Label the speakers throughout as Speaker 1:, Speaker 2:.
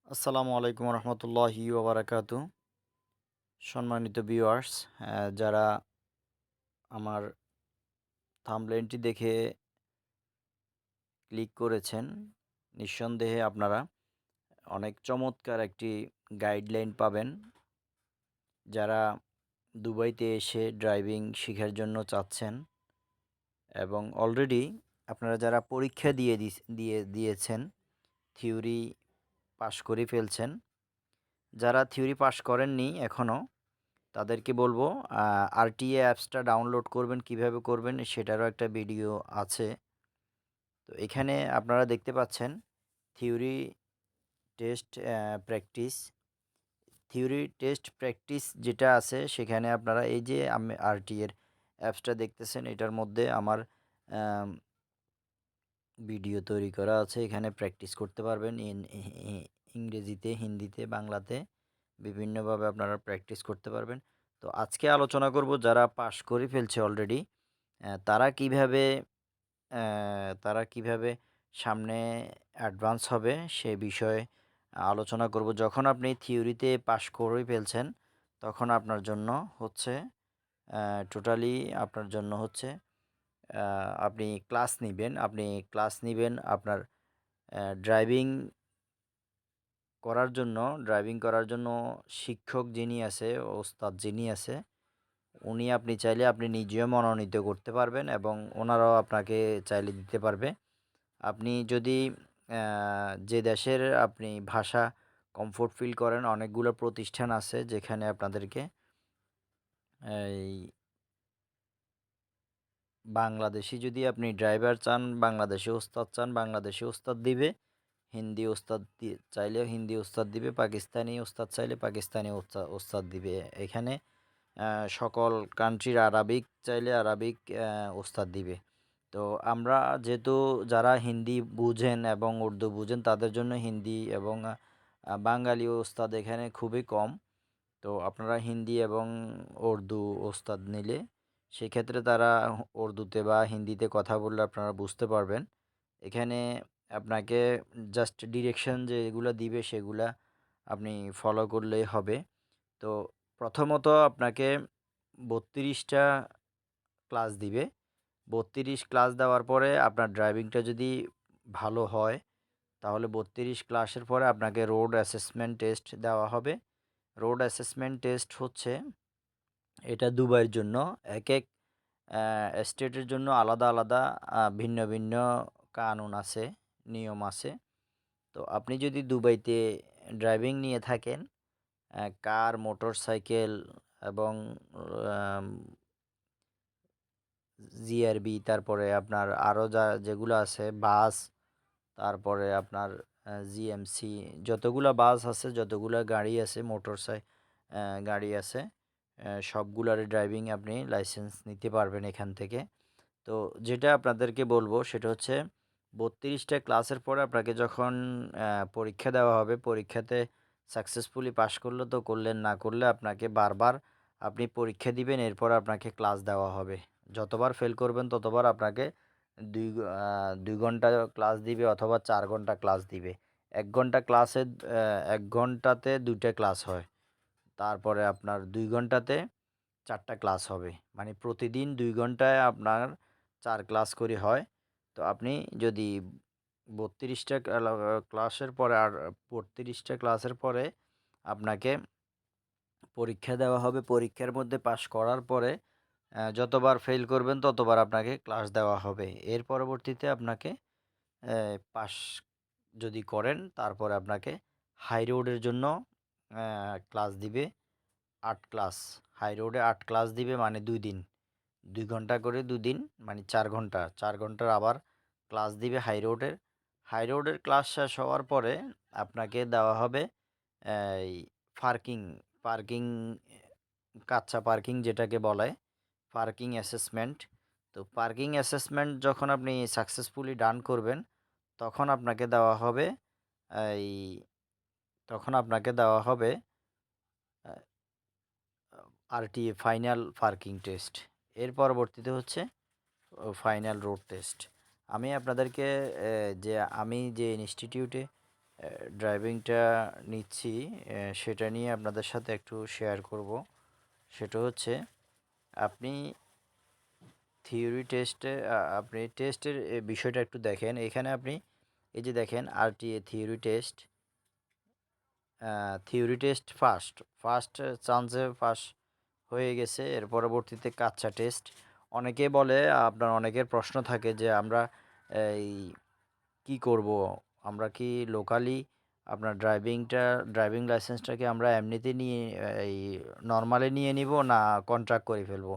Speaker 1: আসসালামু আলাইকুম রহমতুল্লাহি ওবরাকাতু। সম্মানিত ভিউয়ার্স, যারা আমার থাম্বনেইলটি দেখে ক্লিক করেছেন, নিঃসন্দেহে আপনারা অনেক চমৎকার একটি গাইডলাইন পাবেন। যারা দুবাইতে এসে ড্রাইভিং শেখার জন্য চাচ্ছেন এবং অলরেডি আপনারা যারা পরীক্ষা দিয়েছেন, থিওরি পাশ করে ফেলছেন, যারা থিওরি পাশ করেননি এখনও, তাদেরকে বলবো RTA অ্যাপসটা ডাউনলোড করবেন। কিভাবে করবেন সেটারও একটা ভিডিও আছে। তো এখানে আপনারা দেখতে পাচ্ছেন theory test practice. Theory test practice যেটা আছে সেখানে আপনারা এই যে আমি RTA এর অ্যাপসটা দেখতেছেন, এটার মধ্যে আমার ভিডিও তৈরি করা আছে। এখানে প্র্যাকটিস করতে পারবেন ইংরেজিতে, হিন্দিতে, বাংলাতে, বিভিন্নভাবে আপনারা প্র্যাকটিস করতে পারবেন। তো আজকে আলোচনা করব যারা পাশ করে ফেলছে অলরেডি, তারা কিভাবে সামনে অ্যাডভান্স হবে সে বিষয়ে আলোচনা করব। যখন আপনি থিওরিতে পাশ করে ফেলছেন, তখন আপনার জন্য হচ্ছে টোটালি আপনার জন্য হচ্ছে আপনি ক্লাস নিবেন আপনার ড্রাইভিং করার জন্য শিক্ষক যিনি আছে, ওস্তাদ যিনি আছে, আপনি চাইলে আপনি নিজেও মনোনীত করতে পারবেন এবং ওনারাও আপনাকে চাইলে দিতে পারবে। আপনি যদি যে দেশের আপনি ভাষা কমফোর্ট ফিল করেন, অনেকগুলো প্রতিষ্ঠান আছে যেখানে আপনাদেরকে এই বাংলাদেশি যদি আপনি ড্রাইভার চান, বাংলাদেশি ওস্তাদ চান, বাংলাদেশি ওস্তাদ দিবে। হিন্দি ওস্তাদ চাইলেও হিন্দি ওস্তাদ দিবে। পাকিস্তানি ওস্তাদ চাইলে পাকিস্তানি ওস্তাদ দিবে। এখানে সকল কান্ট্রির আরবিক চাইলে আরবিক ওস্তাদ দিবে। তো আমরা যেহেতু যারা হিন্দি বুঝেন এবং উর্দু বুঝেন, তাদের জন্য হিন্দি এবং বাঙালি ওস্তাদ এখানে খুবই কম। তো আপনারা হিন্দি এবং উর্দু ওস্তাদ নিলে সেক্ষেত্রে তারা উর্দুতে বা হিন্দিতে কথা বললে আপনারা বুঝতে পারবেন। এখানে আপনাকে জাস্ট ডিরেকশন যেগুলো দিবে সেগুলা আপনি ফলো করলেই হবে। তো প্রথমত আপনাকে 32টা ক্লাস দিবে। 32 ক্লাস দেওয়ার পরে আপনার ড্রাইভিংটা যদি ভালো হয়, তাহলে 32 ক্লাসের পরে আপনাকে রোড অ্যাসেসমেন্ট টেস্ট দেওয়া হবে। রোড অ্যাসেসমেন্ট টেস্ট হচ্ছে এটা দুবাইয়ের জন্য, এক স্টেটের জন্য আলাদা আলাদা ভিন্ন ভিন্ন কানুন আছে, নিয়ম আছে। তো আপনি যদি দুবাইতে ড্রাইভিং নিয়ে থাকেন, কার, মোটরসাইকেল এবং জিআরবি, তারপরে আপনার আরও যেগুলো আছে বাস, তারপরে আপনার জিএমসি, যতগুলা বাস আছে, যতগুলা গাড়ি আছে, গাড়ি আছে, সবগুলার ড্রাইভিং আপনি লাইসেন্স নিতে পারবেন এখান থেকে। তো যেটা আপনাদেরকে বলবো সেটা হচ্ছে 32টা ক্লাসের পরে আপনাকে যখন পরীক্ষা দেওয়া হবে, পরীক্ষাতে সাকসেসফুলি পাশ করলে তো করলেন, না করলে আপনাকে বারবার আপনি পরীক্ষা দিবেন, এরপর আপনাকে ক্লাস দেওয়া হবে। যতবার ফেল করবেন ততবার আপনাকে 2 ঘন্টা ক্লাস দিবে অথবা 4 ঘন্টা ক্লাস দিবে। 1 ঘন্টা ক্লাসে 1 ঘন্টাতে 2টা ক্লাস হয়। তারপরে আপনার 2 ঘন্টাতে 4টা ক্লাস হবে। মানে প্রতিদিন 2 ঘন্টায় আপনার 4 ক্লাস করে হয়। তো আপনি যদি 32টা ক্লাসের পরে আর 32টা ক্লাসের পরে আপনাকে পরীক্ষা দেওয়া হবে। পরীক্ষার মধ্যে পাশ করার পরে যতবার ফেল করবেন ততবার আপনাকে ক্লাস দেওয়া হবে। এর পরবর্তীতে আপনাকে পাশ যদি করেন, তারপরে আপনাকে হাই রোডের জন্য ক্লাস দিবে 8 ক্লাস। হাই রোডে 8 ক্লাস দিবে, মানে 2 দিন। 2 ঘন্টা করে 2 দিন, মানে 4 ঘন্টা। 4 ঘন্টার আবার ক্লাস দিবে হাই রোডের। হাই রোডের ক্লাস শেষ হওয়ার পরে আপনাকে দেওয়া হবে এই পার্কিং পার্কিং কাচ্চা পার্কিং যেটাকে বলে, পার্কিং অ্যাসেসমেন্ট। তো পার্কিং অ্যাসেসমেন্ট যখন আপনি সাকসেসফুলি ডান করবেন, তখন আপনাকে দেওয়া হবে এই তখন আপনাকে দেওয়া হবে RTA ফাইনাল পার্কিং টেস্ট। এর পরবর্তীতে হচ্ছে ফাইনাল রোড টেস্ট। আমি আপনাদেরকে আমি যে ইনস্টিটিউটে ড্রাইভিংটা নিচ্ছি, সেটা নিয়ে আপনাদের সাথে একটু শেয়ার করব। সেটা হচ্ছে আপনি থিওরি টেস্টে আপনি টেস্টের বিষয়টা একটু দেখেন। এখানে আপনি এই যে দেখেন RTA থিওরি টেস্ট ফার্স্ট চান্সে পাস হয়ে গেছে। এর পরবর্তীতে কাচ্চা টেস্ট। অনেকে বলে, আপনার অনেকের প্রশ্ন থাকে যে আমরা এই কি করব, আমরা কি লোকালি আপনার ড্রাইভিং লাইসেন্সটাকে আমরা এমনিতে নিয়ে এই নর্মালি নিয়ে নিব, না কন্ট্রাক্ট করে ফেলবো?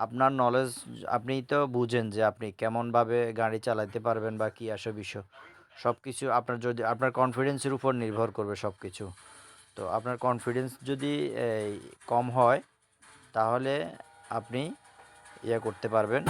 Speaker 1: আপনার নলেজ, আপনি তো বুঝেন যে আপনি কেমনভাবে গাড়ি চালাতে পারবেন বা কী আসে বিষয়, সব কিছু আপনার, যদি আপনার কনফিডেন্সের উপর নির্ভর করবে সব কিছু। তো আপনার কনফিডেন্স যদি কম হয়, তাহলে আপনি করতে পারবেন,